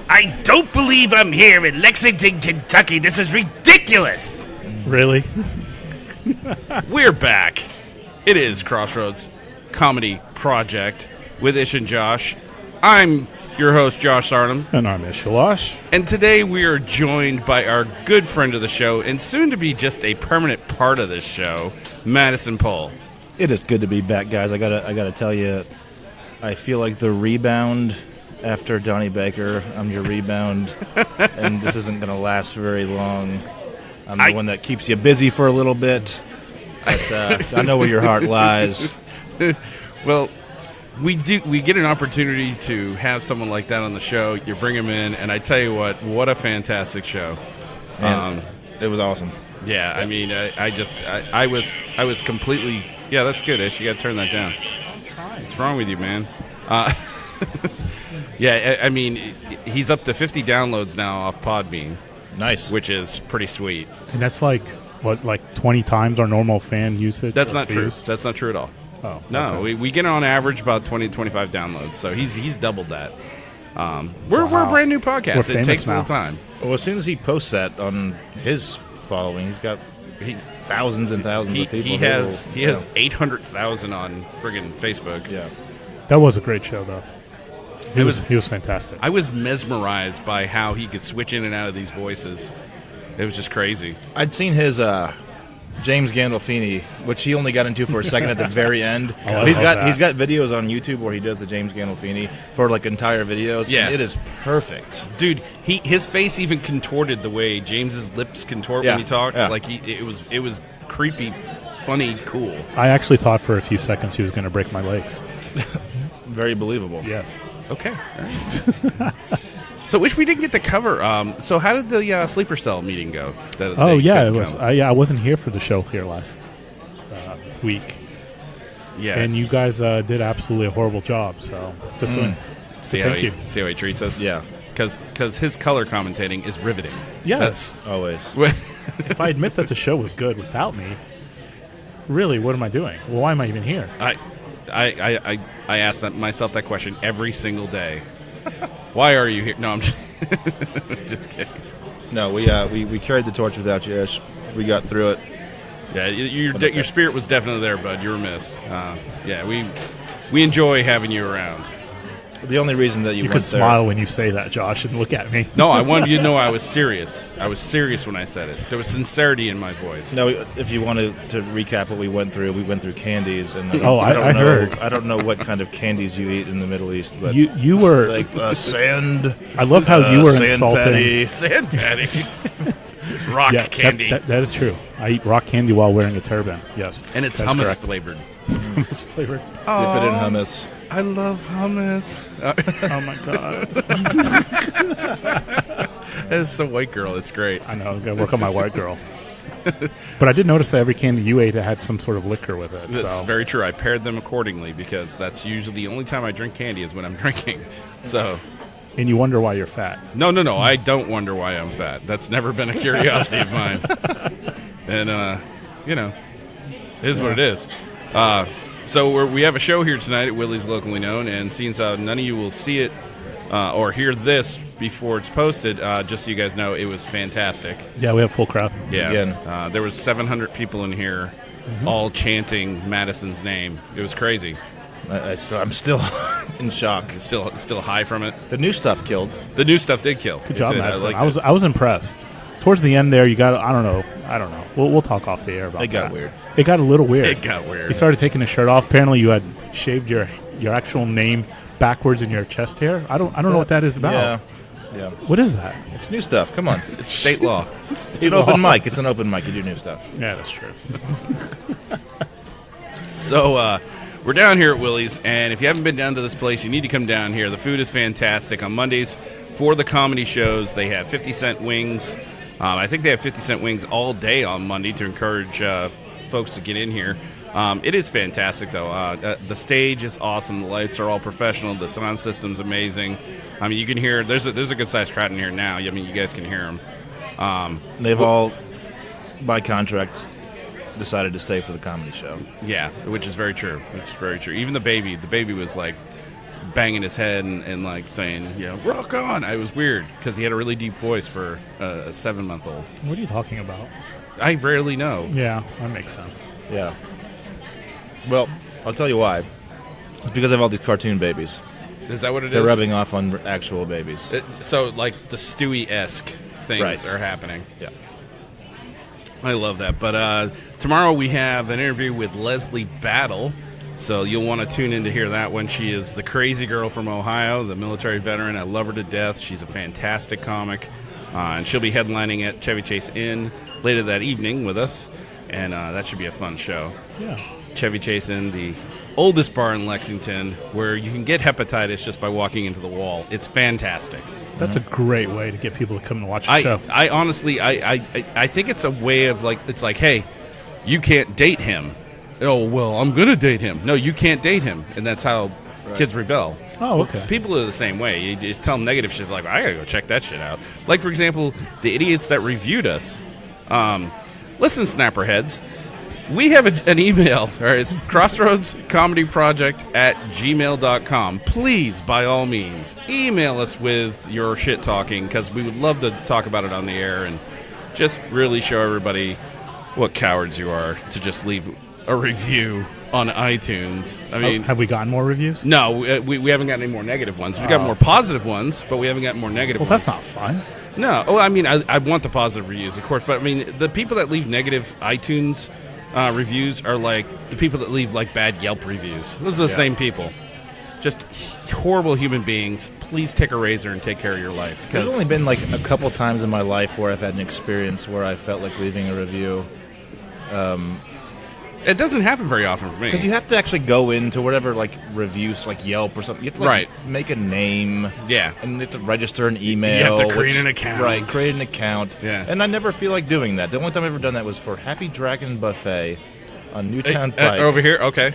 I don't believe I'm here in Lexington, Kentucky. This is ridiculous. Really? We're back. It is Crossroads Comedy Project with Ish and Josh. I'm your host, Josh Sardam. And I'm Ish Shalash. And today we are joined by our good friend of the show and soon to be just a permanent part of this show, Madison Pohl. It is good to be back, guys. I gotta tell you, I feel like the rebound after Donnie Baker. I'm your rebound, and this isn't going to last very long. I'm the one that keeps you busy for a little bit, but I know where your heart lies. Well, we get an opportunity to have someone like that on the show. You bring him in, and I tell you what a fantastic show. It was awesome. Yeah, I mean, I was completely. Yeah, that's good, Ish. You got to turn that down. I'm trying. What's wrong with you, man? Yeah, I mean, he's up to 50 downloads now off Podbean. Nice. Which is pretty sweet. And that's like 20 times our normal fan usage? That's not true. That's not true at all. Oh, no, okay. we get on average about 20 to 25 downloads, so he's doubled that. We're a brand new podcast. It takes a little time. Well, as soon as he posts that on his following, he's got thousands and thousands of people. He has 800,000 on friggin' Facebook. Yeah. That was a great show, though. He was fantastic. I was mesmerized by how he could switch in and out of these voices. It was just crazy. I'd seen his James Gandolfini, which he only got into for a second at the very end. He's got videos on YouTube where he does the James Gandolfini for like entire videos. Yeah, and it is perfect, dude. His face even contorted the way James's lips contort when he talks. Yeah. Like it was creepy, funny, cool. I actually thought for a few seconds he was going to break my legs. Very believable. Yes. Okay. All right. So, which we didn't get to cover. So, how did the sleeper cell meeting go? It was. I wasn't here for the show here last week. Yeah, and you guys did absolutely a horrible job. So, just thank you. See how he treats us. Yeah, because his color commentating is riveting. Yeah, that's always. If I admit that the show was good without me, really, what am I doing? Well, why am I even here? I ask myself that question every single day. Why are you here? No, I'm just kidding. No, we carried the torch without you, Ish. We got through it. Yeah, your spirit was definitely there, bud. You were missed. Yeah, we enjoy having you around. The only reason that you could smile when you say that, Josh, and look at me. No, I wanted you to know I was serious. I was serious when I said it. There was sincerity in my voice. No, if you wanted to recap what we went through candies. And I heard. I don't know what kind of candies you eat in the Middle East, but you were like sand. I love how you were sand insulting. Sand patty. Rock candy. That is true. I eat rock candy while wearing a turban. Yes, and it's hummus flavored. Hummus flavored. Dip it in hummus. I love hummus. Oh my god. It's a white girl. It's great. I know. Gotta work on my white girl. But I did notice that every candy you ate had some sort of liquor with it. That's very true. I paired them accordingly because that's usually the only time I drink candy is when I'm drinking. So. And you wonder why you're fat. No. I don't wonder why I'm fat. That's never been a curiosity of mine. And, it is what it is. So we have a show here tonight at Willie's Locally Known, and seeing as how none of you will see it or hear this before it's posted, just so you guys know, it was fantastic. Yeah, we have full crowd. Yeah, again. There was 700 people in here, all chanting Madison's name. It was crazy. I'm still in shock. Still high from it. The new stuff killed. The new stuff did kill. Good job, Madison. I was impressed. Towards the end there, you got, I don't know. We'll talk off the air about that. It got weird. It got a little weird. It got weird. He started taking his shirt off. Apparently you had shaved your actual name backwards in your chest hair. I don't know what that is about. Yeah. What is that? It's new stuff. Come on. It's state law. It's an open mic. It's an open mic. You do new stuff. Yeah, that's true. So, we're down here at Willie's, and if you haven't been down to this place, you need to come down here. The food is fantastic. On Mondays, for the comedy shows, they have 50-cent wings. I think they have 50-cent wings all day on Monday to encourage folks to get in here. It is fantastic, though. The stage is awesome. The lights are all professional. The sound system's amazing. I mean, you can hear there's a good-sized crowd in here now. I mean, you guys can hear them. They've all, by contracts, decided to stay for the comedy show. Yeah, which is very true. Even the baby was like, banging his head and like saying, rock on. It was weird because he had a really deep voice for a 7-month-old. What are you talking about? I rarely know. Yeah, that makes sense. Yeah. Well, I'll tell you why. It's because I have all these cartoon babies. Is that what it is? They're rubbing off on actual babies. So, like, the Stewie-esque things are happening. Yeah. I love that. But tomorrow we have an interview with Leslie Battle. So you'll want to tune in to hear that one. She is the crazy girl from Ohio, the military veteran. I love her to death. She's a fantastic comic. And she'll be headlining at Chevy Chase Inn later that evening with us. And that should be a fun show. Yeah. Chevy Chase Inn, the oldest bar in Lexington, where you can get hepatitis just by walking into the wall. It's fantastic. That's a great way to get people to come and watch the show. I honestly, I think it's a way of like, it's like, hey, you can't date him. Oh, well, I'm going to date him. No, you can't date him. And that's how kids rebel. Oh, okay. People are the same way. You just tell them negative shit, like, I got to go check that shit out. Like, for example, the idiots that reviewed us. Listen, Snapperheads, we have an email. All right, it's crossroadscomedyproject@gmail.com. Please, by all means, email us with your shit talking, because we would love to talk about it on the air and just really show everybody what cowards you are to just leave a review on iTunes. I mean, have we gotten more reviews? No, we haven't gotten any more negative ones. We've got more positive ones, but we haven't gotten more negative ones. Well, that's not fun. No. Oh, I mean, I want the positive reviews, of course, but I mean, the people that leave negative iTunes reviews are like the people that leave like bad Yelp reviews. Those are the same people. Just horrible human beings. Please take a razor and take care of your life. There's only been like a couple times in my life where I've had an experience where I felt like leaving a review. It doesn't happen very often for me. Because you have to actually go into whatever like reviews, like Yelp or something. You have to like make a name. Yeah. And you have to register an email. You have to create an account. Right, create an account. Yeah. And I never feel like doing that. The only time I've ever done that was for Happy Dragon Buffet on Newtown Pike. Over here? Okay.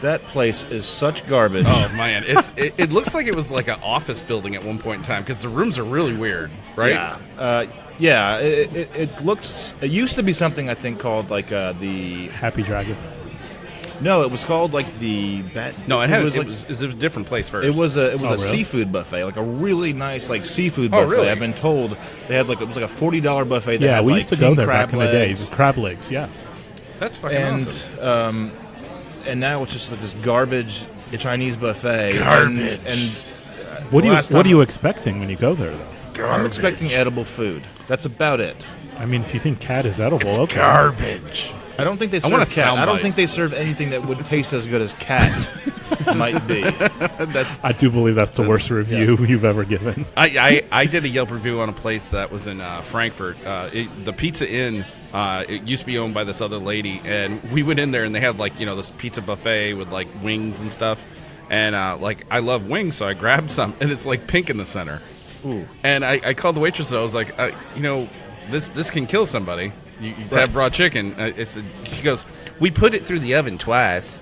That place is such garbage. Oh, man. It looks like it was like an office building at one point in time, because the rooms are really weird, right? Yeah. It looks... It used to be something, I think, called like the... Happy Dragon. No, it was called like the... No, it was a different place first. It was a really? seafood buffet, like a really nice like seafood buffet. Really? I've been told they had like it was like a $40 buffet. That Yeah, had, we like, used to go king there crab back in the legs. days. Crab legs, yeah. That's fucking awesome. And now it's just like this garbage Chinese buffet. Garbage. And What last are time- you expecting when you go there, though? I'm expecting edible food. That's about it. I mean, if you think cat is edible, It's okay. garbage. I don't think they want a serve cat. I don't soundbite. think they serve anything that would taste as good as cat might be. I do believe that's the worst review you've ever given. I did a Yelp review on a place that was in Frankfurt. The Pizza Inn, it used to be owned by this other lady, and we went in there and they had like, this pizza buffet with like wings and stuff. And like, I love wings, so I grabbed some, and it's like pink in the center. Ooh. And I called the waitress, and I was like, this can kill somebody. You have raw chicken. She goes, we put it through the oven twice.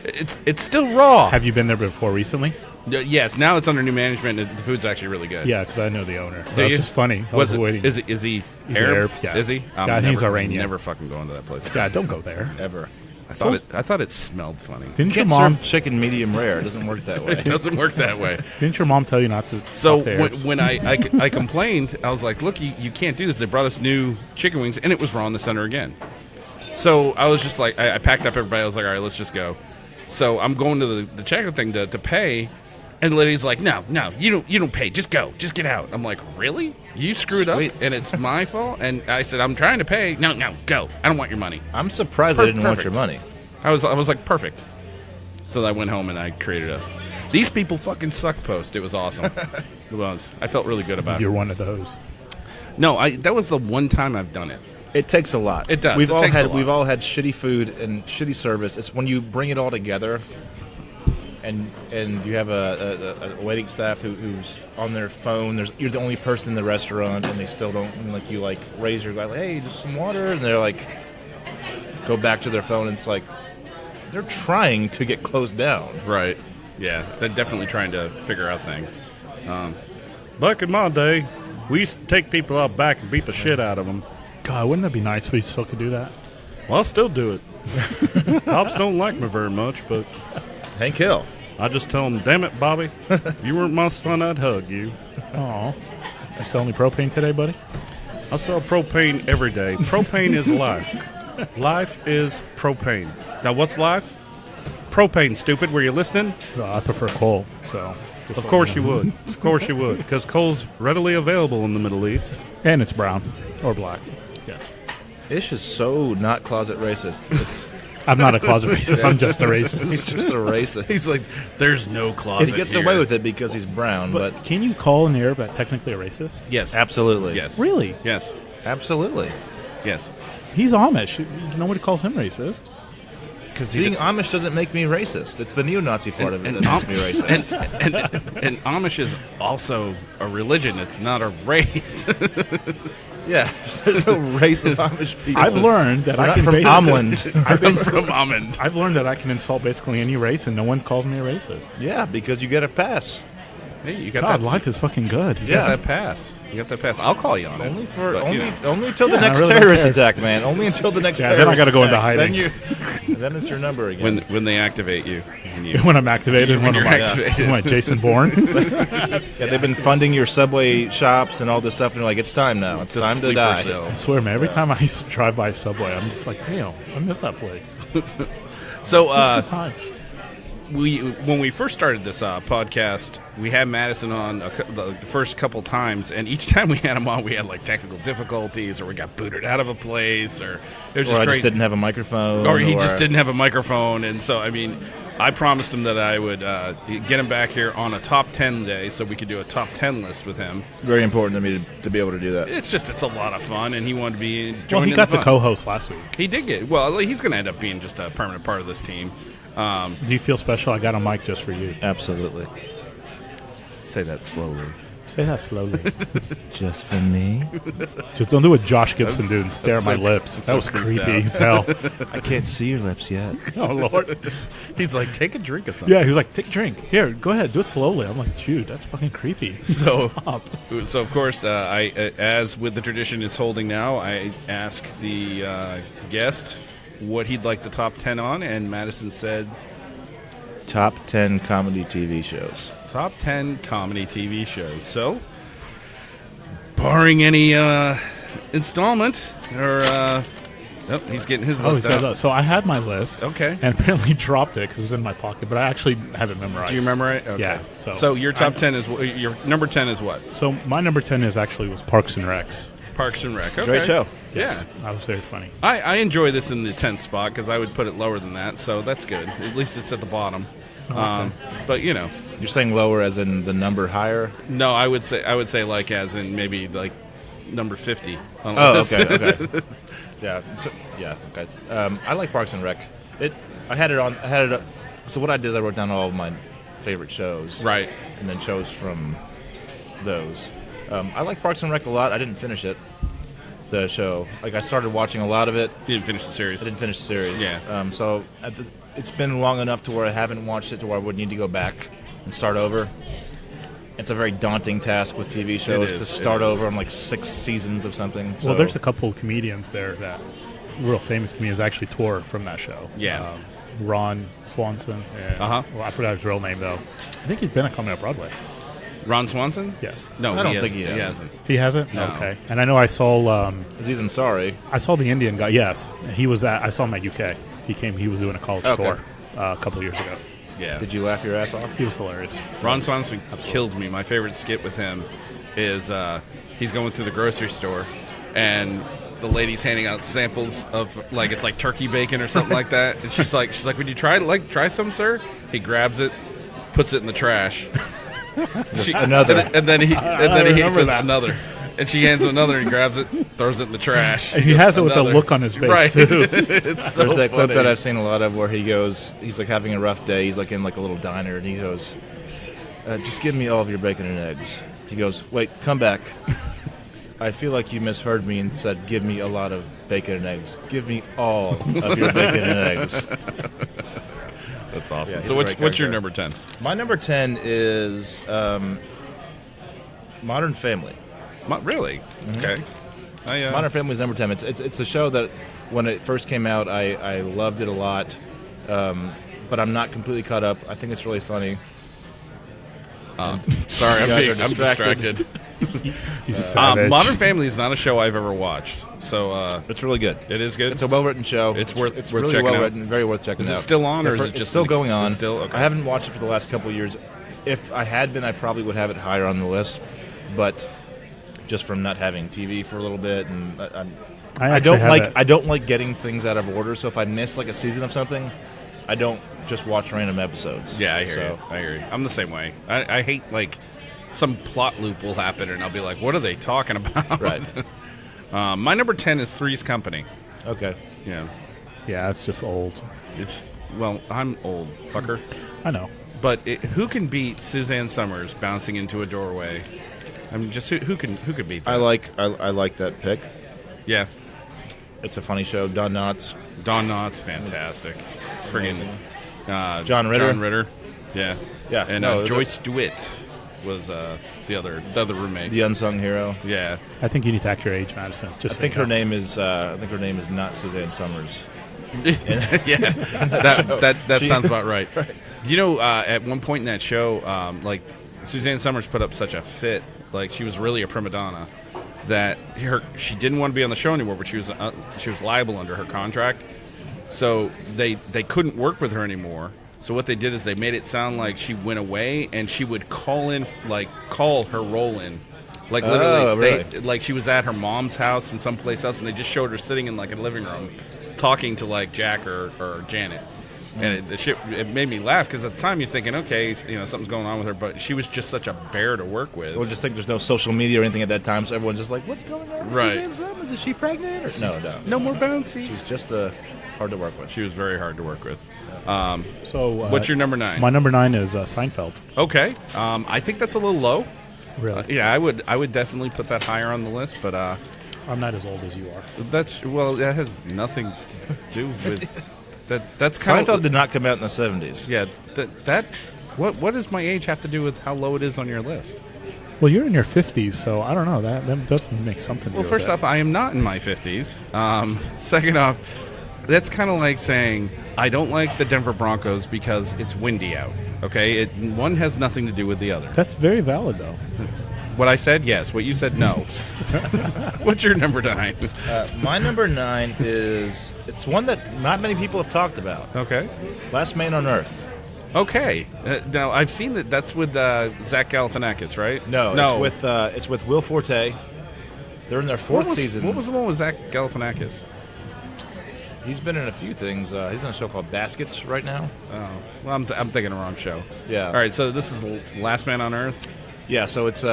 It's still raw. Have you been there before recently? Yes, now it's under new management, and the food's actually really good. Yeah, because I know the owner. So Do it's you? just funny. I was waiting. Is he He's Arab? Yeah. Is he? Yeah, I think he's Iranian. Never fucking going to that place. God, don't go there. Ever. I thought it smelled funny. Didn't You your can't mom? serve chicken medium rare. It doesn't work that way. It doesn't work that way. Didn't your mom tell you not to? So talk to Arabs? when I complained, I was like, look, you can't do this. They brought us new chicken wings, and it was raw in the center again. So I was just like, I packed up everybody. I was like, all right, let's just go. So I'm going to the checkout thing to pay, and the lady's like, no, you don't pay. Just go. Just get out. I'm like, really? You screwed up, and it's my fault? And I said, I'm trying to pay. No, go. I don't want your money. I'm surprised they didn't want Perfect. your money. I was like, perfect. So I went home and I created a "These people fucking suck" post. It was awesome. It was. I felt really good about You're it. one of those. No, that was the one time I've done it. It takes a lot. It does. We've It all takes a had lot. we've all had shitty food and shitty service. It's when you bring it all together, and you have a waiting staff who's on their phone. You're the only person in the restaurant, and they still don't you raise your glass, like, hey, just some water, and they're like, go back to their phone, and it's like they're trying to get closed down. Right. Yeah, they're definitely trying to figure out things. Back in my day, we used to take people out back and beat the shit out of them. God, wouldn't that be nice if we still could do that? Well, I'll still do it. Cops don't like me very much, but Hank Hill. I just tell him, damn it, Bobby, you weren't my son, I'd hug you. Oh, you selling propane today, buddy? I sell propane every day. Propane is life. Life is propane. Now, what's life? Propane, stupid. Were you listening? I prefer coal, so. Of course you would. Of course you would. Because coal's readily available in the Middle East. And it's brown or black. Yes. Ish is so not closet racist. It's I'm not a closet racist. I'm just a racist. he's just a racist. He's like, there's no closet He gets here. away with it because he's brown, but Can you call an Arab technically a racist? Yes. absolutely. Yes. Really? Yes. Absolutely. Yes. He's Amish. Nobody calls him racist. Being Amish doesn't make me racist. It's the neo-Nazi part of it that makes me racist. And Amish is also a religion. It's not a race. Yeah, there's a race of Amish people. I've learned that We're I not can from basically- Amland. From Almond. I've learned that I can insult basically any race, and no one calls me a racist. Yeah, because you get a pass. Hey, you got God, that. life is fucking good. You got that pass. You got that pass. I'll call you on it. Only for But, you know. only until the Yeah, I next really don't terrorist care. attack, man. Only until the next Yeah, terrorist then I gotta go into attack. hiding. Then it's your number again. when they activate you. And you When I'm activated, When when you're I'm activated. like Jason Bourne. yeah, they've been funding your subway shops and all this stuff, and you're like, it's time now. It's time to sleeper die. cell. I swear, man, every time I used to drive by Subway, I'm just like, damn, I miss that place. So It's good times. when we first started this podcast, we had Madison on the first couple times, and each time we had him on, we had like technical difficulties, or we got booted out of a place, or it was Or just I crazy. just didn't have a microphone. Or he just didn't have a microphone, and so I mean, I promised him that I would get him back here on a top 10 day, so we could do a top 10 list with him. Very important to me to be able to do that. It's a lot of fun, and he wanted to be Well, joining. he got the the fun. co-host last week. He did get well. He's going to end up being just a permanent part of this team. Do you feel special? I got a mic just for you. Absolutely. Say that slowly. Say that slowly. Just for me? Just don't do what Josh Gibson did and stare at that's my so- lips. that's That so was creeped creepy out. as hell. I can't see your lips yet. Oh, Lord. He's like, take a drink of something. Yeah, he was like, take a drink. Here, go ahead. Do it slowly. I'm like, dude, that's fucking creepy. So, Stop. so of course, I as with the tradition is holding now, I ask the guest what he'd like the top 10 on, and Madison said Top 10 comedy TV shows. top 10 comedy TV shows. So, barring any installment or he's getting his Oh, list he's got out. that. So I had my list. Okay. And apparently dropped it because it was in my pocket, but I actually have it memorized. Do you remember it? Okay. Yeah. So your top 10 is your number 10 is what? So my number 10 was Parks and Recs. Parks and Rec. Okay. Great show. Yes. That was very funny. I enjoy this in the 10th spot because I would put it lower than that, so that's good. At least it's at the bottom. But you know, You're saying lower as in the number higher? no, I would say like as in maybe like number 50. on the Oh, list. okay. Yeah, okay. I like Parks and Rec. I had it on. So what I did is I wrote down all of my favorite shows. Right. And then chose from those. I like Parks and Rec a lot. I didn't finish it, the show. Like, I started watching a lot of it. You didn't finish the series. I didn't finish the series. Yeah. So it's been long enough to where I haven't watched it to where I would need to go back and start over. It's a very daunting task with TV shows is, to it start is. over on like 6 seasons of something. So. Well, there's a couple of comedians there that real famous comedians actually tour from that show. Yeah. Ron Swanson. And, Uh-huh. Well, I forgot his real name, though. I think he's been at Coming Up Broadway. Ron Swanson? Yes. No, I don't he think hasn't. he hasn't. He hasn't? No. Okay. And I know I saw He's in Sorry. the Indian guy. Yes. He was I saw him at UK. He was doing a college Okay. tour a couple of years ago. Yeah. Did you laugh your ass off? He was hilarious. Ron Swanson kills me. My favorite skit with him is he's going through the grocery store, and the lady's handing out samples of it's like turkey bacon or something like that, and she's like, would you try some, sir? He grabs it, puts it in the trash. Another. and then he remember says that. another. And she hands him another, and he grabs it, throws it in the trash. And he goes, has it with a "Another." look on his face, right. too. It's so There's that clip funny. that I've seen a lot of where he's like having a rough day. He's like in like a little diner, and he goes, just give me all of your bacon and eggs. He goes, wait, come back. I feel like you misheard me and said, give me a lot of bacon and eggs. Give me all of your bacon and eggs. That's awesome. Yeah, he's So a what's great your character. number 10? My number 10 is Modern Family. Really? Okay. Modern Family is number 10. It's a show that when it first came out, I loved it a lot. But but I'm not completely caught up. I think it's really funny. Sorry, You guys I'm are distracted. You savage. Modern Family is not a show I've ever watched, so It's really good. it is good. It's a well-written show. It's worth really checking out. well-written, very worth checking Is out. it still on, or is Yeah, it it's just still going on? It's still okay. I haven't watched it for the last couple of years. If I had been, I probably would have it higher on the list, but just from not having TV for a little bit, and I actually have it. I don't like getting things out of order. So if I miss like a season of something, I don't just watch random episodes. Yeah, I hear you. I'm the same way. I hate like some plot loop will happen, and I'll be like, "What are they talking about?" Right. My number 10 is Three's Company. Okay. Yeah, Yeah, it's just old. I'm old, fucker. I know. But who can beat Suzanne Summers bouncing into a doorway? I mean, just who could beat that? I like that pick. Yeah, It's a funny show. Don Knotts. Don Knotts, fantastic. Friggin' John Ritter. John Ritter. Yeah. Yeah, And no, it was Joyce DeWitt was the other roommate. The unsung hero. Yeah. I think you need to act your age, Madison. Just I think her name is not Suzanne Summers. Yeah. That sounds about right. You know, at one point in that show, like Suzanne Summers put up such a fit, like she was really a prima donna, that she didn't want to be on the show anymore, but she was liable under her contract, so they couldn't work with her anymore. So what they did is they made it sound like she went away, and she would call her role in, like literally, really? like she was at her mom's house and someplace else, and they just showed her sitting in like a living room, talking to like Jack or Janet. And it made me laugh because at the time you're thinking, okay, something's going on with her, but she was just such a bear to work with. We'll just think there's no social media or anything at that time, so everyone's just like, what's going on with Right. Suzanne Summers? Is she pregnant? Or? No. No more bouncy. She's just hard to work with. She was very hard to work with. So, What's your number 9? My number 9 is Seinfeld. Okay, I think that's a little low. Really? Yeah, I would definitely put that higher on the list, but I'm not as old as you are. that has nothing to do with that's kind Seinfeld of did not come out in the 70s. yeah. What does my age have to do with how low it is on your list? Well, you're in your 50s, so I don't know. That does make something to do Well, with first it. off, I am not in my 50s. Second off, that's kind of like saying I don't like the Denver Broncos because it's windy out. Okay, one has nothing to do with the other. That's very valid, though. What I said, yes. What you said, no. What's your number 9? My number 9 is, it's one that not many people have talked about. Okay. Last Man on Earth. Okay. Now I've seen that's with Zach Galifianakis, right? No. It's with Will Forte. They're in their fourth season. What was the one with Zach Galifianakis? He's been in a few things. He's in a show called Baskets right now. Oh, well, I'm thinking the wrong show. Yeah. All right. So this is Last Man on Earth. Yeah, so it's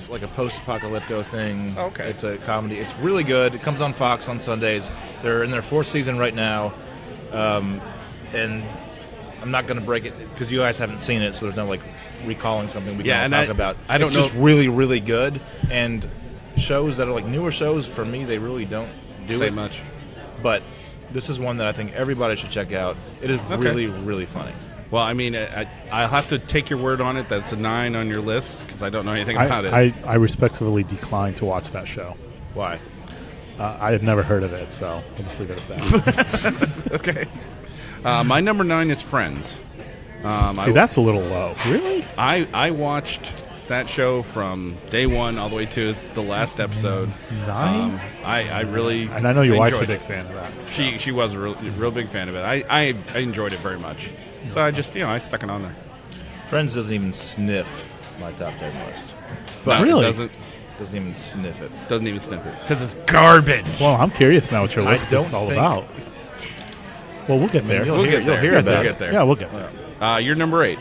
like a post-apocalypto thing. Okay. It's a comedy. It's really good. It comes on Fox on Sundays. They're in their fourth season right now, and I'm not going to break it because you guys haven't seen it, so there's no like recalling something we can all talk about. I don't it's know. just really, really good. And shows that are like newer shows for me, they really don't do Say it much. But this is one that I think everybody should check out. It is really, really funny. Well, I mean, I'll have to take your word on it. That's a 9 on your list because I don't know anything about it. I respectfully decline to watch that show. Why? I have never heard of it, so I'll just leave it at that. Okay. My number 9 is Friends. See, that's a little low. Really? I watched that show from day one all the way to the last episode. 9? I really And I know your wife's a enjoyed big it. fan of that. She was a real big fan of it. I enjoyed it very much. So I just I stuck it on there. Friends doesn't even sniff my top 10 list. But really? It Doesn't even sniff it. doesn't even sniff it because it's garbage. Well, I'm curious now what your I list don't is all think- about. Well, we'll get there. you'll hear We'll about get it. there. Yeah, we'll get there. You're number 8.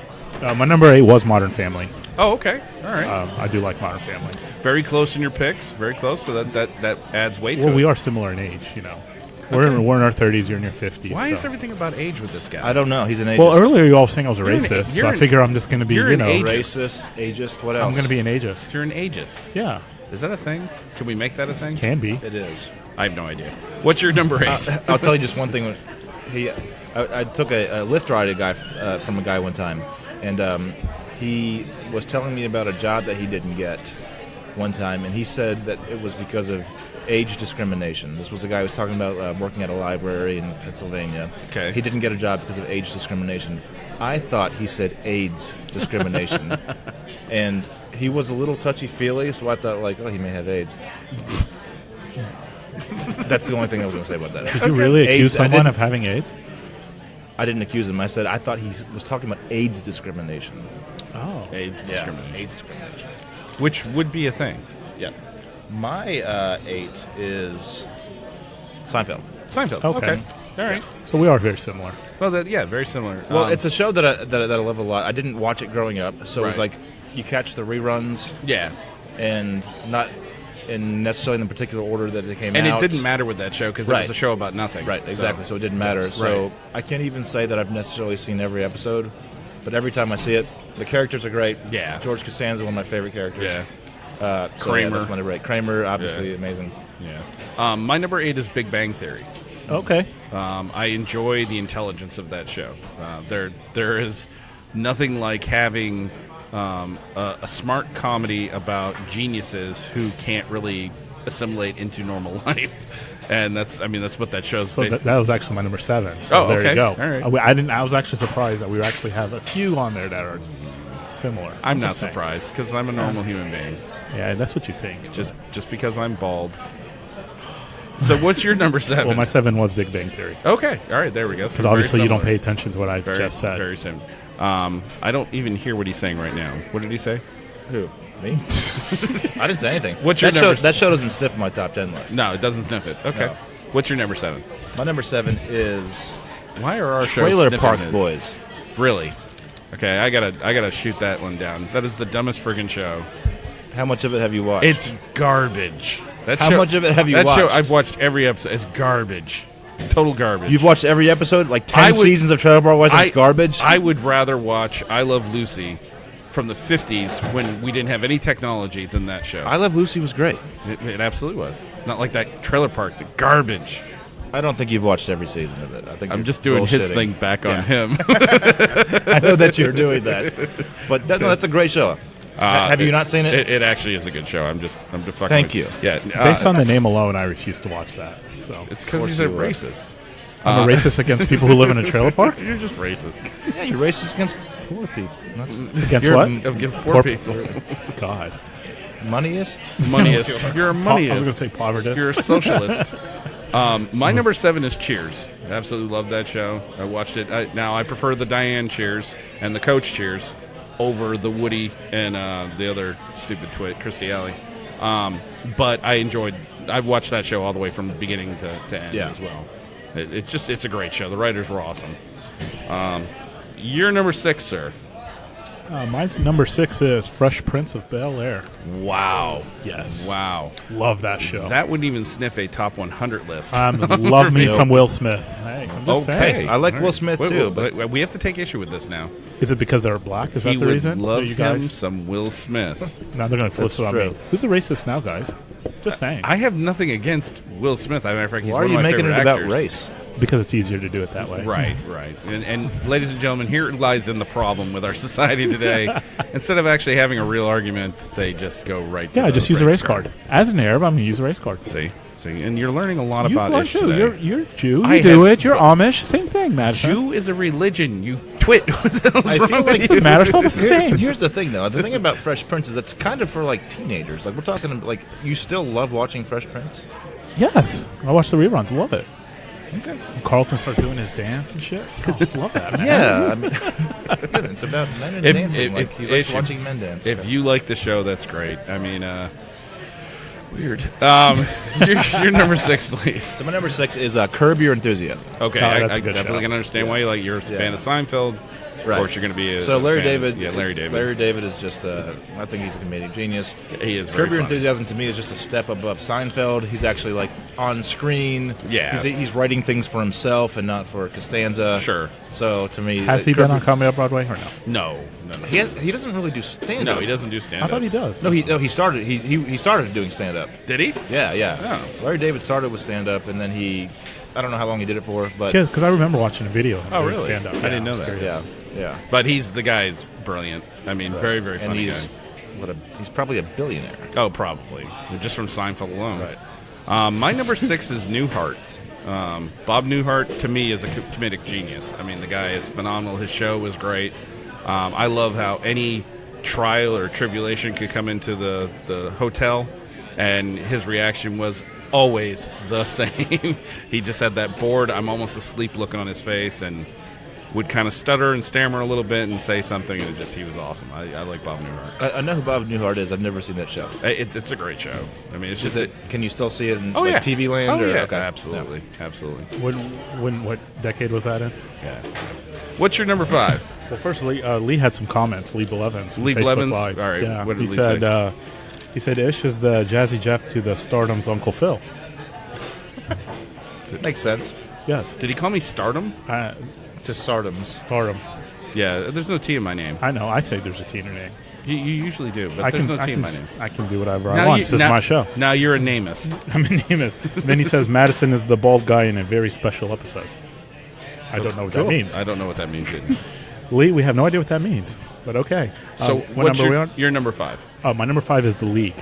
My number 8 was Modern Family. Oh, okay. All right. I do like Modern Family. Very close in your picks. Very close. So that adds weight to Well, it. we are similar in age, you know. We're in our 30s, you're in your 50s. Why so. is everything about age with this guy? I don't know. He's an ageist. Well, earlier you all saying I was a You're an- racist, so you're I an- figure I'm just going to be, you're you an know. ageist. Racist, what else? I'm going to be an ageist. You're an ageist. Yeah, Is that a thing? Can we make that a thing? can be. It is. I have no idea. What's your number 8? I'll tell you just one thing. I took a Lyft ride from a guy one time, and he was telling me about a job that he didn't get, one time, and he said that it was because of age discrimination. This was a guy who was talking about working at a library in Pennsylvania. Okay. He didn't get a job because of age discrimination. I thought he said AIDS discrimination. And he was a little touchy-feely, so I thought, like, oh, he may have AIDS. That's the only thing I was going to say about that. Did you really accuse AIDS, someone of having AIDS? I didn't accuse him. I said I thought he was talking about AIDS discrimination. Oh. AIDS discrimination. AIDS discrimination. Which would be a thing. Yeah. My 8 is Seinfeld. Seinfeld. Okay. All right. So we are very similar. Well, very similar. Well, it's a show that I love a lot. I didn't watch it growing up, so it was Right. like you catch the reruns yeah. and not in necessarily in the particular order that they came And out. it didn't matter with that show because it Right. was a show about nothing. Right, exactly. So it didn't matter. Yes, So right. I can't even say that I've necessarily seen every episode, but every time I see it, the characters are great. Yeah. George Costanza, one of my favorite characters. Yeah. So Kramer. Yeah, that's my number 8. Kramer, obviously Yeah. amazing. Yeah. My number 8 is Big Bang Theory. Okay. I enjoy the intelligence of that show. There is nothing like having a smart comedy about geniuses who can't really assimilate into normal life, and that's what that show's So based. that was actually my number 7. So Oh, there okay. you go. All right. I didn't. I was actually surprised that we actually have a few on there that are similar. I'm not Just saying. surprised because I'm a normal human being. Yeah, that's what you think. Just because I'm bald. So what's your number 7? Well, my 7 was Big Bang Theory. Okay, all right, there we go. So Because obviously you don't very pay attention to what I've similar. just said. Very similar. I don't even hear what he's saying right now. What did he say? Who? Me? I didn't say anything. What's your that show? number- That show doesn't sniff my top 10 list. No, it doesn't sniff it. Okay. No. What's your number 7? My number 7 is Why are our Trailer shows Park sniffing his? Boys. Really? Okay, I gotta shoot that one down. That is the dumbest friggin' show. How much of it have you watched? It's garbage. That How much of it have you that show, watched? I've watched every episode. It's garbage. Total garbage. You've watched every episode, like 10 I would- seasons of Trailer Park Boys, and it's garbage. I would rather watch I Love Lucy from the 50s when we didn't have any technology than that show. I Love Lucy was great. It absolutely was. Not like that Trailer Park, the garbage. I don't think you've watched every season of it. I think I'm you're just doing his bullshitting. thing back Yeah. on him. I know that you're doing that, but no, that's a great show. Have you not seen it? It actually is a good show. I'm just fucking. Thank with you. Yeah. Based on the name alone, I refuse to watch that. So it's because Of he's course a you would. racist. I'm a racist against people who live in a trailer park. You're just racist Yeah, you're racist against poor people. That's Against You're what? against poor people. God. moneyest. Moneyest. You're a I was going to moneyest. say povertist. You're a socialist. My number 7 is Cheers. I absolutely love that show. I watched it. Now I prefer the Diane Cheers and the Coach Cheers over the Woody and the other stupid twit, Kirstie Alley. But I've watched that show all the way from beginning to end Yeah. as well. It's a great show. The writers were awesome. Your number 6, sir. Mine's number 6 is Fresh Prince of Bel-Air. Wow. Yes. Wow. Love that show. That wouldn't even sniff a top 100 list. Love me some Will Smith. Hey, I'm just Okay. saying. I like All Will right. Smith Wait, too, wait, wait, we have to take issue with this now. Is it because they're black? Is He that the would reason? love you him guys? some Will Smith. Now they're going to flip That's it on true. me. Who's the racist now, guys? Just saying. I have nothing against Will Smith. As a matter of fact, he's Why are one you of my making it favorite about actors. race? Because it's easier to do it that way. Right, right. And ladies and gentlemen, here lies in the problem with our society today. Instead of actually having a real argument, they just go right to Yeah, the just use a race card. As an Arab, I'm going to use a race card. See, and you're learning a lot You about are ish too. today. You're Jew. I You do have- it. You're Amish. Same thing, Madison. Jew is a religion. You twit. I feel like Doesn't matter. It's all the same. Here's the thing, though. The thing about Fresh Prince is that's kind of for like teenagers. Like we're talking, like you still love watching Fresh Prince. Yes. I watch the reruns. Love it. Okay. When Carlton starts doing his dance and shit. Oh, love that, man. Yeah, I mean, it's about men and dancing. Like he likes if- watching men dance. If Okay. you like the show, that's great. I mean, weird. Your number 6, please. So my number 6 is Curb Your Enthusiasm. Okay, Oh, I that's a good definitely show. can understand why you like. You're a fan of Seinfeld. Right. Of course, you're going to be a So Larry fan of- David, yeah, Larry David. Larry David is just I think he's a comedic genius. He is very Curb Your funny. Enthusiasm to me is just a step above Seinfeld. He's actually like on screen. Yeah. he's writing things for himself and not for Costanza. Sure. So to me, Has he Curb been on Your- Comedy Up Broadway or no? No. He doesn't really do stand No, up. he doesn't do I stand-up. thought he does. No, he started he started doing stand up. Did he? Yeah. Oh. Larry David started with stand up, and then I don't know how long he did it for, but Because I remember watching a video. of him Oh, doing really? Stand-up. I didn't know was that. curious. yeah. But the guy's brilliant. I mean, very, very And funny he's guy. he's probably a billionaire. Oh, probably. Just from Seinfeld alone. Right. My number 6 is Newhart. Bob Newhart, to me, is a comedic genius. I mean, the guy is phenomenal. His show was great. I love how any trial or tribulation could come into the hotel, and his reaction was always the same. He just had that bored, I'm almost asleep look on his face, and would kind of stutter and stammer a little bit and say something, and he was awesome. I like Bob Newhart. I know who Bob Newhart is. I've never seen that show. It's a great show. I mean, it's just Can you still see it in yeah. TV land? Oh, or? yeah, Okay. absolutely. What decade was that in? Yeah. What's your number 5? Well, first, Lee had some comments. Lee Blevins. Lee Facebook Blevins? Live. All right, Yeah. what did he Lee said, say? He said Ish is the Jazzy Jeff to the Stardom's Uncle Phil. Makes sense. Yes. Did he call me Stardom? To Sardam's. Stardom. Yeah, there's no T in my name. I know. I'd say there's a T in your name. You usually do, but there's no T in my name. I can do whatever I want. This is my show. Now you're a namist. I'm a namist. Then he says Madison is the bald guy in a very special episode. I don't know what that means. I don't know what that means either. Lee, we have no idea what that means, but okay. So what what's number are we on? your number 5? My number 5 is the League.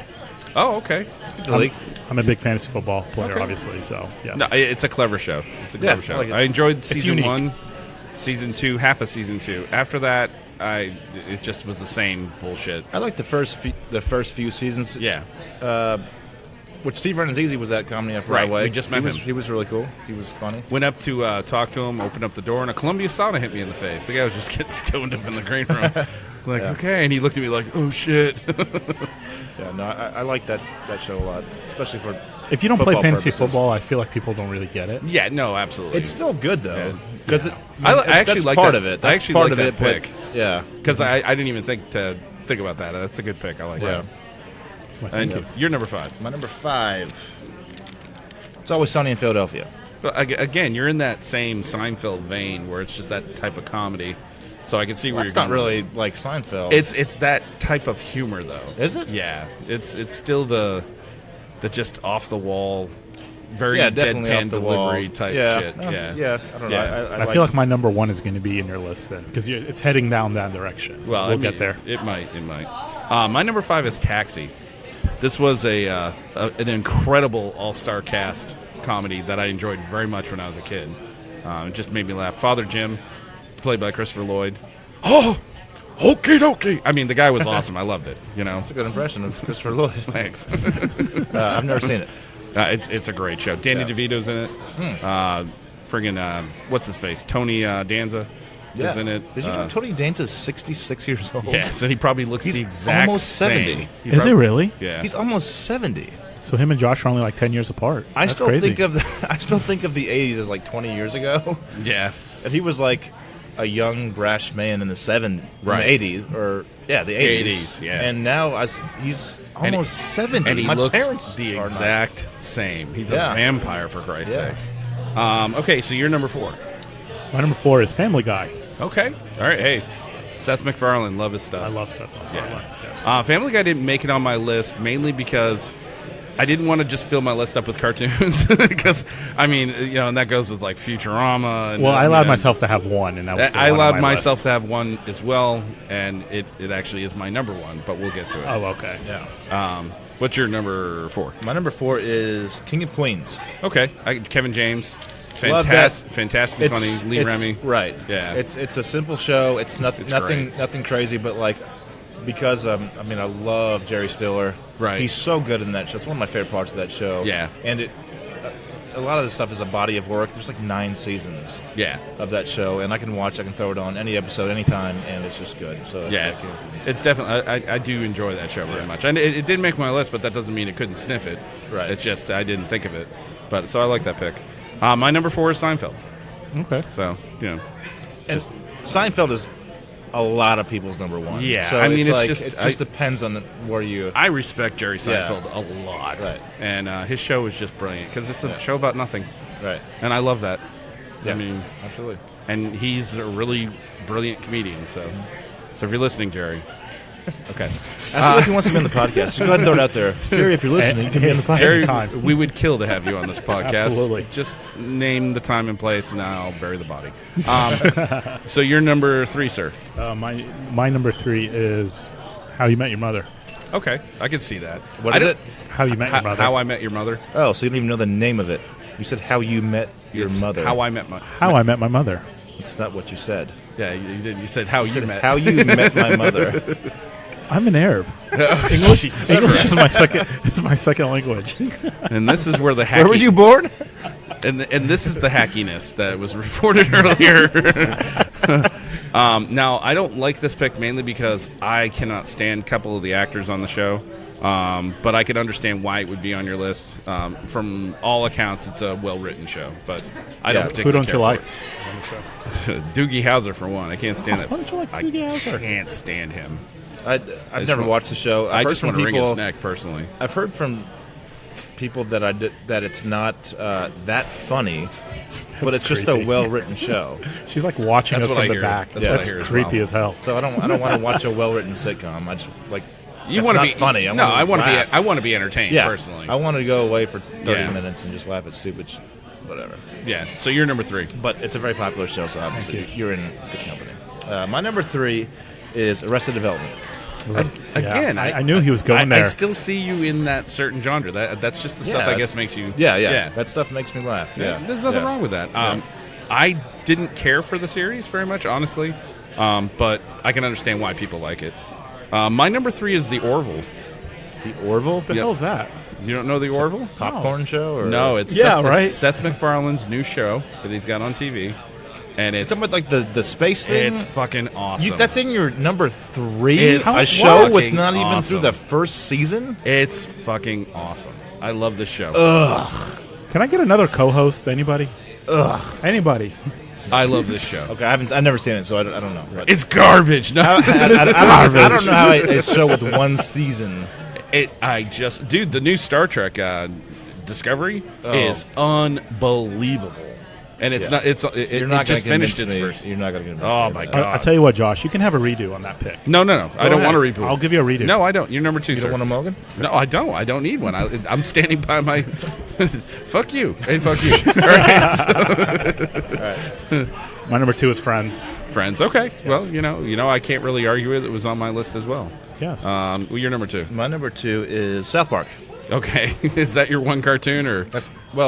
Oh, okay. The League. I'm a big fantasy football player, Okay. obviously, so yes. No, it's a clever show. It's a clever show. I like it. I enjoyed season unique. 1, season 2, half of season 2. After that, it just was the same bullshit. I like the first few seasons. Yeah. Which Steve Renazizi was at Comedy After Right, Highway. we just met him. He was really cool. He was funny. Went up to talk to him, opened up the door, and a Columbia sauna hit me in the face. The guy was just getting stoned up in the green room. Like, okay. And he looked at me like, oh, shit. Yeah, no, I like that show a lot, especially for If you don't play football fantasy purposes. football, I feel like people don't really get it. Yeah, no, absolutely. It's still good though, because I actually that's like part that. of it. I That's actually part like of that it. but- pick. Yeah, Because I didn't even think about that. That's a good pick. I like yeah. that. Well, thank And you. you're number 5. My number 5. It's Always Sunny in Philadelphia. But again, you're in that same Seinfeld vein where it's just that type of comedy. So I can see where That's you're not going. really like Seinfeld. It's that type of humor though. Is it? Yeah. It's still the just off the wall, very definitely deadpan off the delivery wall. type yeah. shit. Yeah. Yeah. I don't know. Yeah. I feel like my number 1 is going to be in your list then, because it's heading down that direction. Well, we'll get there. It might. My number 5 is Taxi. This was an incredible all-star cast comedy that I enjoyed very much when I was a kid. It just made me laugh. Father Jim, played by Christopher Lloyd. Oh, okie dokie. I mean, the guy was awesome. I loved it. You know, It's a good impression of Christopher Lloyd. thanks. I've never seen it. It's a great show. Danny Yeah. DeVito's in it. Friggin' what's his face? Tony Danza is in it. Did you know Tony Danza's 66 years old? Yes, and he probably looks He's the exact almost same. 70. Is it really? Yeah. He's almost 70. So him and Josh are only like 10 years apart. I That's still crazy. think of the 80s as like 20 years ago, yeah. and he was like a young brash man in the Right. in the 80s, or the 80s. 80s, yeah. And now he's almost 70. And he My looks parents the are not. exact same. He's Yeah. a vampire, for Christ's Yeah. sakes. Okay, so you're number 4. My number 4 is Family Guy. Okay. All right. Hey, Seth MacFarlane, love his stuff. I love Seth MacFarlane. Yes. Family Guy didn't make it on my list mainly because I didn't want to just fill my list up with cartoons because, I mean, and that goes with like Futurama. And, Well, I allowed myself to have one, and that was the I one on allowed my myself list. to have one as well, and it actually is my number 1, but we'll get to it. Oh, okay. Yeah. What's your number 4? My number 4 is King of Queens. Okay, Kevin James, Love that. fantastically funny. Lee Remy, right? Yeah. It's a simple show. It's It's nothing crazy, but like because I love Jerry Stiller. Right. He's so good in that show. It's one of my favorite parts of that show. Yeah. And a lot of the stuff is a body of work. There's like 9 seasons. Yeah. Of that show, and I can throw it on any episode, anytime, and it's just good. So Yeah, King of Queens. it's definitely. I do enjoy that show very much, and it did make my list, but that doesn't mean it couldn't sniff it. Right. It's just I didn't think of it, but so I like that pick. My number 4 is Seinfeld. Okay. So And Seinfeld is a lot of people's number 1. Yeah, So I mean, it's it's like, just- it just depends on where you. I respect Jerry Seinfeld Yeah. a lot, Right. and his show is just brilliant because it's a Yeah. show about nothing, Right. and I love that. Yeah. I mean, Absolutely. and he's a really brilliant comedian. So if you're listening, Jerry, okay. I feel like he wants to be on the podcast. Just go ahead and throw it out there. Jerry, if you're listening, you can be on the podcast. Jerry, Anytime. we would kill to have you on this podcast. Absolutely. Just name the time and place, and I'll bury the body. So you're number 3, sir. My number 3 is How You Met Your Mother. Okay, I can see that. What is it? How You Met Your Mother. How I Met Your Mother. Oh, so you don't even know the name of it. You said How You Met Your It's Mother. How I Met My. How I Met My Mother. It's not what you said. Yeah, you did. You said How You Met. How You Met My Mother. I'm an Arab. English English is my second. Is my second language. And this is where the hacky. Where were you born? And this is the hackiness that was reported earlier. Now, I don't like this pick mainly because I cannot stand a couple of the actors on the show. But I can understand why it would be on your list. From all accounts, it's a well-written show. But I don't particularly Who don't care you like? for it. Doogie Howser, for one. I can't stand that. Why don't you like Doogie Howser? I can't stand him. I've never watched the show. I just want to wring his neck, personally. I've heard from people that it's not that funny, but it's just a well-written show. She's like watching That's us what from I the hear. back. That's what I hear as creepy well. as hell. So I don't want to watch a well-written sitcom. I just like You that's want to not be funny. I want to laugh. be. I want to be entertained, Yeah, personally. I want to go away for 30 Yeah. minutes and just laugh at stupid whatever. Yeah. So you're number 3. But it's a very popular show, so obviously Thank you're in good company. My number 3 is Arrested Development. Again, I knew he was going there. I still see you in that certain genre. That's just the stuff I guess makes you. Yeah. That stuff makes me laugh. Yeah, There's nothing wrong with that. I didn't care for the series very much, honestly, but I can understand why people like it. My number 3 is The Orville. The Orville? What the hell is that? You don't know The Orville? Popcorn show? Or? No, it's Seth MacFarlane's new show that he's got on TV, and it's talking about like the space thing. It's fucking awesome. That's in your number 3. It's a show with fucking not even awesome. through the first season. It's fucking awesome. I love this show. Ugh. Can I get another co-host? Anybody? Ugh. Anybody? I love this show. Okay, I've never seen it, so I don't know. But It's garbage. No, I don't know how a show with one season. Dude, the new Star Trek Discovery is unbelievable, and it's not. You're not just gonna finished convince its me. first. You're not going to convince Oh me. my of God. that. I'll tell you what, Josh. You can have a redo on that pick. No. I don't ahead. want to reboot. I'll give you a redo. No, I don't. You're number 2, You sir. don't want a Mulligan? No, I don't. I don't need one. I'm standing by my. Fuck you. Hey, fuck you. All right. My number 2 is Friends. Friends. Okay. Well, you know, I can't really argue with it. It was on my list as well. Yes. Well, you're number 2. My number 2 is South Park. Okay. Is that your one cartoon or?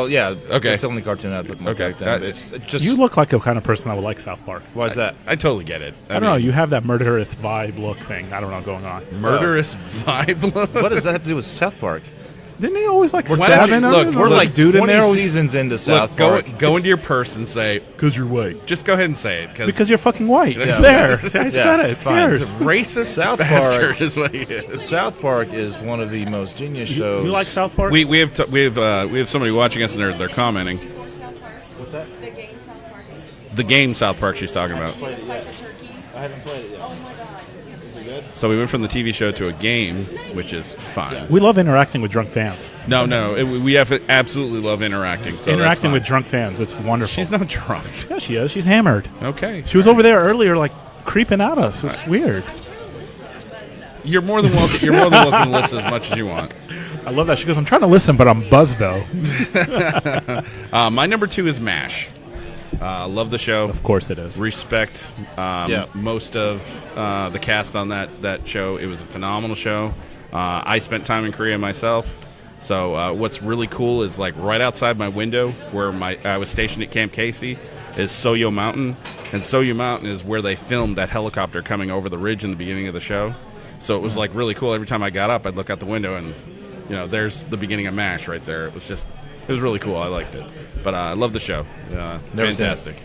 Yeah. Okay. It's the only cartoon I'd put my back down. It's just. You look like a kind of person that would like South Park. Why is that? I totally get it. I don't know. You have that murderous vibe look thing. I don't know going on. Murderous vibe. What does that have to do with South Park? Didn't he always like Why don't stabbing? you- others? look, We're The like dude in 20 there always- seasons into South Look, Park. go into your purse and say, "'Cause you're white." Just go ahead and say it, because you're fucking white. Yeah. There, See, I said it. fine. Here's. it's a racist South bastard Park. is what he is. South Park is one of the most genius shows. You like South Park? We have somebody watching us and they're commenting. What's that? The game South Park. The game South Park she's talking about. Played it yet. The turkeys. I haven't played it yet. Oh my god. Is it good? So we went from the TV show to a game, which is fine. We love interacting with drunk fans. We have to absolutely love interacting. So Interacting with that's drunk fans. It's fine. wonderful. She's not drunk. Yeah, she is. She's hammered. Okay. She was over there earlier, like, creeping at us. It's weird. You're more than welcome. You're more than welcome to listen as much as you want. I love that. She goes, I'm trying to listen, but I'm buzzed, though. My number 2 is MASH. Love the show. Of course it is. Respect most of the cast on that show. It was a phenomenal show. I spent time in Korea myself. So what's really cool is like right outside my window where I was stationed at Camp Casey is Soyo Mountain. And Soyo Mountain is where they filmed that helicopter coming over the ridge in the beginning of the show. So it was like really cool. Every time I got up, I'd look out the window and, there's the beginning of MASH right there. It was really cool. I liked it. But I love the show. Never seen Fantastic.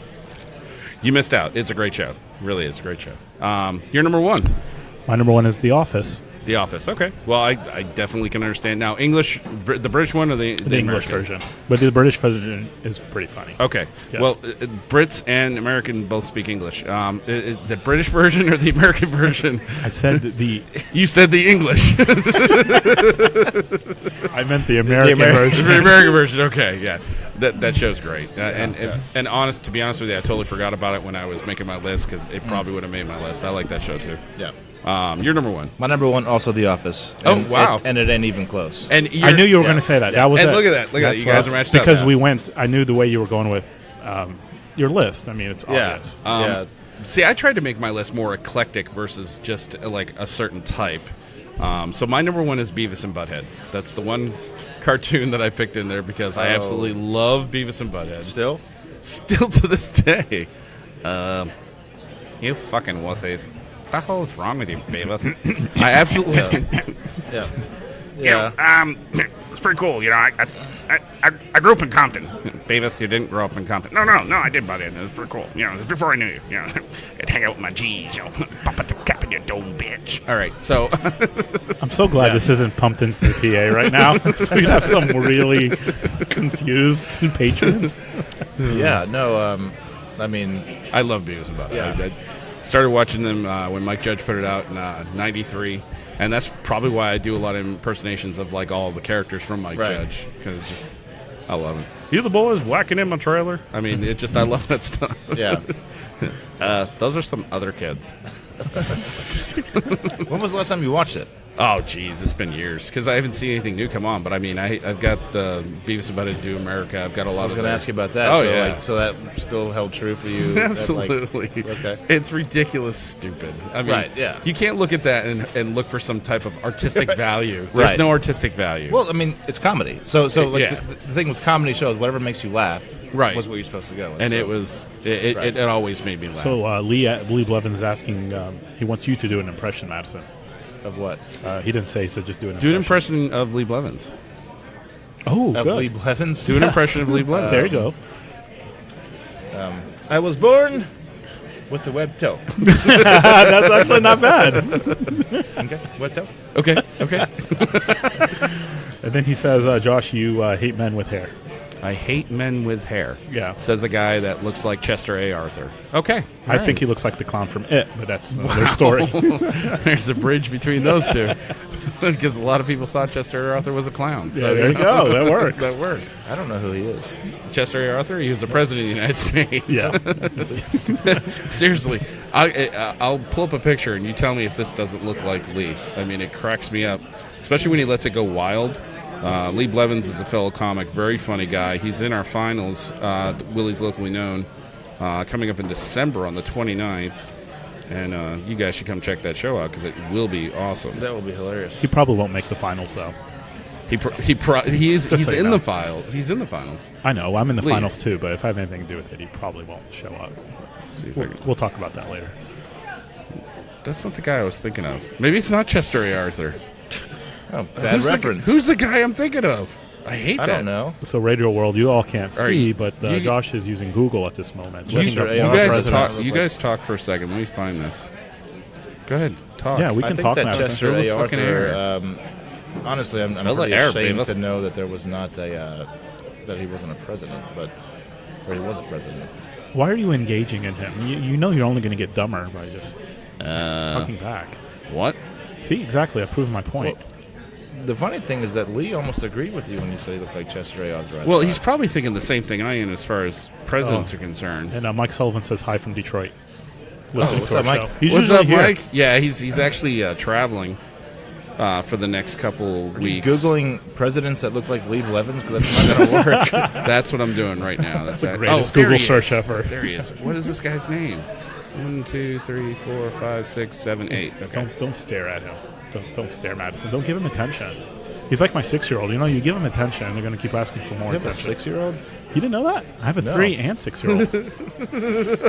You missed out. It's a great show. It really is a great show. You're number 1. My number 1 is The Office. The Office. Okay. Well, I definitely can understand. Now, the British one or the English American? version. But the British version is pretty funny. Okay. Yes. Well, Brits and American both speak English. The British version or the American version? I said the... You said the English. I meant the American version. The American version. Okay. Yeah. That show's great. And to be honest with you, I totally forgot about it when I was making my list because it probably would have made my list. I like that show too. Yeah. You're number 1. My number 1, also The Office. Oh, And wow. and it ain't even close. And I knew you were going to say that. That was And it. look at that. Look at that. You guys are matched up because now. we went. I knew the way you were going with your list. I mean, it's obvious. See, I tried to make my list more eclectic versus just like a certain type. So my number one is Beavis and Butthead. That's the one cartoon that I picked in there because I absolutely love Beavis and Butthead. Still to this day. You fucking wussy. What the hell is wrong with you, Beavis? I absolutely... Yeah. You know, it's pretty cool. You know, I grew up in Compton. Beavis, you didn't grow up in Compton. No, I did, buddy. It was pretty cool. You know, it was before I knew you. You know, I'd hang out with my G's. You know, pop at the cap in your dome, bitch. All right, so... I'm so glad this isn't pumped into the PA right now. So we'd have some really confused patrons. Yeah, no, I mean... I love Beavis and Butthead. Yeah. I started watching them when Mike Judge put it out in 93. And that's probably why I do a lot of impersonations of, like, all the characters from Mike Judge. Because just... I love it. You the boys whacking in my trailer? I mean, I love that stuff. Yeah. Those are some other kids. When was the last time you watched it? Oh, geez, it's been years because I haven't seen anything new come on. But I mean, I've got the Beavis and Butthead Do America. I've got a lot. I was going to ask you about that. Oh, so, yeah. like, so that still held true for you? Absolutely. Okay. It's ridiculous, stupid. I mean, Right, yeah. You can't look at that and look for some type of artistic value. There's Right. no artistic value. Well, I mean, it's comedy. So like Yeah. the thing with comedy shows, whatever makes you laugh, Right. was where you're supposed to go. and so, it was it always made me laugh. So Lee Blevins is asking, he wants you to do an impression, Madison. of what? He didn't say, so just do an do an impression. impression of Lee Blevins. Oh, Of good. Lee Blevins. Do an impression of Lee Blevins. There you go. I was born with the web toe. That's actually not bad. Okay, web toe. Okay. And then he says, Josh, you hate men with hair. I hate men with hair. Yeah. Says a guy that looks like Chester A. Arthur. Okay. I think he looks like the clown from It, but that's another story. There's a bridge between those two. Because a lot of people thought Chester A. Arthur was a clown. So, Yeah, there you go. That works. That worked. I don't know who he is. Chester A. Arthur, he was the president of the United States. Yeah. Seriously. I'll pull up a picture and you tell me if this doesn't look like Lee. I mean, it cracks me up. Especially when he lets it go wild. Lee Blevins is a fellow comic, very funny guy. He's in our finals, Willie's Locally Known, coming up in December on the 29th. And you guys should come check that show out because it will be awesome. That will be hilarious. He probably won't make the finals, though. He's so you in know. the file. He's in the finals. I know. I'm in the Lee. finals, too, but if I have anything to do with it, he probably won't show up. See if I can- We'll talk about that later. That's not the guy I was thinking of. Maybe it's not Chester A. Arthur. Oh, bad Who's reference. who's the guy I'm thinking of? I hate I that. don't know. So, Radio World, you all can't All right, see, but you- Josh is using Google at this moment. You- Looking up you You former guys presidents. guys talk for a second. Let me find this. Go ahead. Talk. Yeah, we I can think talk, that Madison. Chester Fill the A. fucking air. Arthur. Honestly, I'm Fill the pretty air, ashamed Beavis. to know that there was not a that he wasn't a president, or he was a president. Why are you engaging in him? You know you're only going to get dumber by just talking back. What? See, exactly. I've proven my point. The funny thing is that Lee almost agreed with you when you said he looked like Chester A. Arthur. Well, he's probably thinking the same thing I am as far as presidents Oh. are concerned. And Mike Sullivan says hi from Detroit. what's to our up, Mike? show. He's What's usually up, here. Mike? Yeah, he's actually traveling for the next couple weeks. Googling presidents that look like Lee Blevins because that's not going to work. That's what I'm doing right now. That's the greatest there Google he search is. ever. There he is. What is this guy's name? 1, 2, 3, 4, 5, 6, 7, 8. Okay. Don't stare at him. Don't stare, Madison. Don't give him attention. He's like my 6-year-old. You know, you give him attention, and they're going to keep asking for more You have a attention. 6-year-old? You didn't know that? I have a No. 3 and 6-year-old.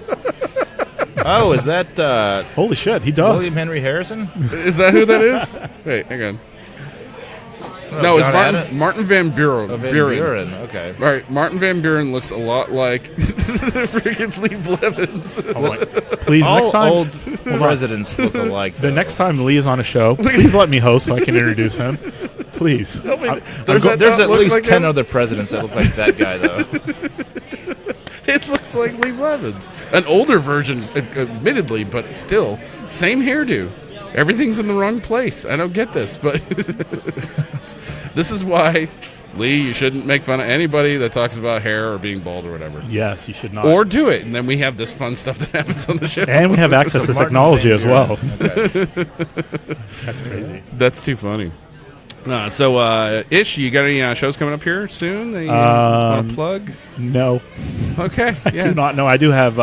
Oh, is that Holy shit, he does. William Henry Harrison? Is that who that is? Wait, hang on. No, it's John Martin, Adams? Martin Van Buren. Oh, Van Buren. Buren. Okay. All right, Martin Van Buren looks a lot like freaking Lee Blevins. Oh my- please, All next time. old presidents look alike. The though. next time Lee is on a show, please let me host so I can introduce him. Please. Tell me, I'm- does that There's not at look least like 10 him? other presidents that look like that guy, though. It looks like Lee Blevins. An older version, admittedly, but still, same hairdo. Everything's in the wrong place. I don't get this, but this is why, Lee, you shouldn't make fun of anybody that talks about hair or being bald or whatever. Yes, you should not. Or do it, and then we have this fun stuff that happens on the show. and we have access to Martin technology Van as well. Buren. Okay. That's crazy. That's too funny. So, Ish, you got any shows coming up here soon that you want to plug? No, Okay. I yeah. do not know. I do have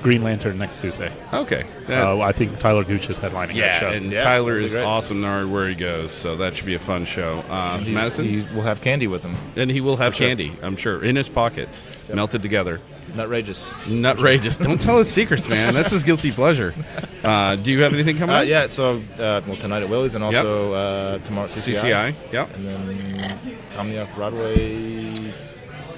Green Lantern next Tuesday. Okay. I think Tyler Gooch is headlining that show. And Tyler that'll be is great. awesome no matter where he goes, so that should be a fun show. Madison? He will have candy with him. And he will have sure. candy, I'm sure, in his pocket, melted together. Nutrageous. Nutrageous. Don't tell his secrets, man. That's his guilty pleasure. Do you have anything coming up? Yeah, so tonight at Willie's and also tomorrow at CCI. CCI, yep. And then Comedy Off Broadway.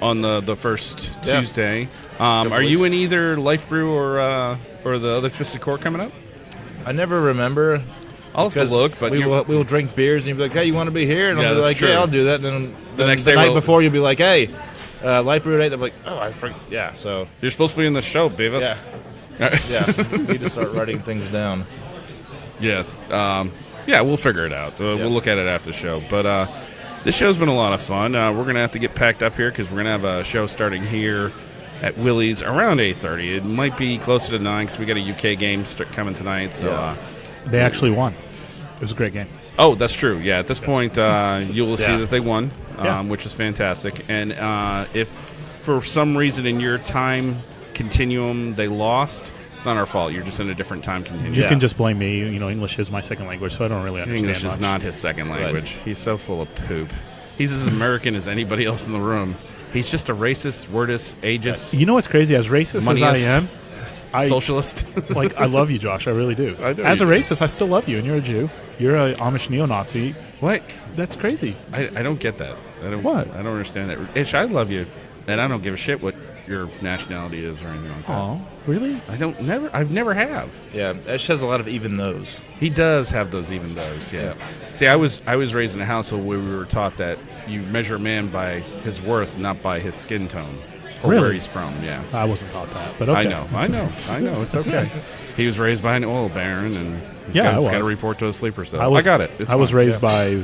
On the first Yeah. Tuesday. Are you weeks. in either Life Brew or the other Twisted Cork coming up? I never remember. I'll have to Because look, but we will drink beers and you'll be like, hey, you want to be here? And Yeah, I'll be that's like, true. yeah, I'll do that. And then The next the day night we'll- before you'll be like, hey, Life Brew at 8. I'm like, oh, I forgot. Yeah, so you're supposed to be in the show, Beavis. yeah, yeah. Need to start writing things down. Yeah. We'll figure it out. We'll look at it after the show. But this show's been a lot of fun. We're going to have to get packed up here because we're going to have a show starting here at Willie's around 8:30. It might be closer to 9 because we got a UK game coming tonight. So, They actually won. It was a great game. oh, that's true. Yeah, at this point, you will see Yeah. that they won, Yeah. which is fantastic. And if for some reason in your time continuum they lost, it's not our fault. You're just in a different time continuum. You Yeah. can just blame me. You know, English is my second language, so I don't really understand English much. is not his second language. He's so full of poop. He's as American as anybody else in the room. He's just a racist, wordist, ageist, You know what's crazy? As racist Moneyist. as I am, socialist. like I love you, Josh. I really do. I know As you a do. racist, I still love you, and you're a Jew. You're a Amish neo-Nazi. What? That's crazy. I don't get that. I don't. What? I don't understand that. Ish, I love you, and I don't give a shit what your nationality is or anything like that. Oh, really? I've never have. Yeah, Esh has a lot of even those. He does have those even those. Yeah. See, I was raised in a household where we were taught that you measure a man by his worth, not by his skin tone or Really? where he's from. Yeah. I wasn't taught that, but okay. I know. It's okay. He was raised by an oil baron, and he's Yeah, I got to was. report to a sleeper cell. I got it. It's I was fine. raised by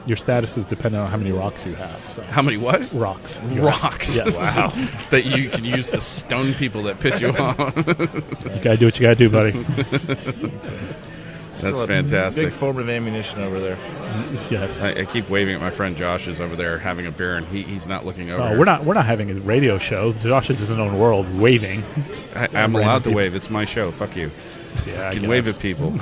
your status is dependent on how many rocks you have. So How many what? rocks. Rocks. Yes. Wow. That you can use to stone people that piss you off. You gotta do what you gotta do, buddy. That's Still a fantastic. Big form of ammunition over there. Yes. I keep waving at my friend Josh is over there having a beer, and he's not looking over. Oh, we're not having a radio show. Josh is in his own world, waving. I'm allowed to wave. It's my show. Fuck you. Yeah, You can wave at people.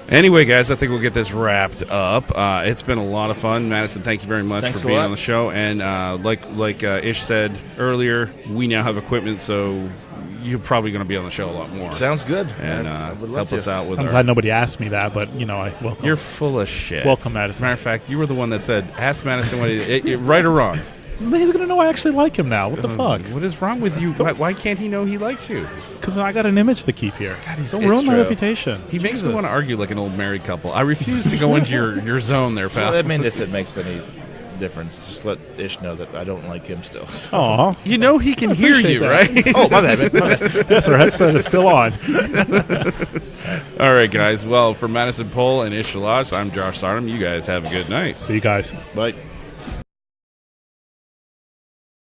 Anyway, guys, I think we'll get this wrapped up. It's been a lot of fun. Madison, thank you very much Thanks for a being lot. on the show. And like Ish said earlier, we now have equipment, so you're probably going to be on the show a lot more. Sounds good. And I would love help to. us out with I'm our... glad nobody asked me that, but I welcome. You're full of shit. Welcome, Madison. Matter of fact, you were the one that said, ask Madison what right or wrong. He's gonna know I actually like him now. What the fuck? What is wrong with you? Why can't he know he likes you? Because I got an image to keep here. he's- Don't it's ruin my true. reputation. He makes me Jesus. want to argue like an old married couple. I refuse to go into your zone there, pal. Well, I mean, if it makes any difference, just let Ish know that I don't like him still. So. Aw. You know he can hear appreciate you, that. right? Oh, my bad, man. My bad. Yes, our headset is still on. All right, guys. Well, for Madison Pohl and Ish Shalaj, I'm Josh Sardam. You guys have a good night. See you guys. Bye.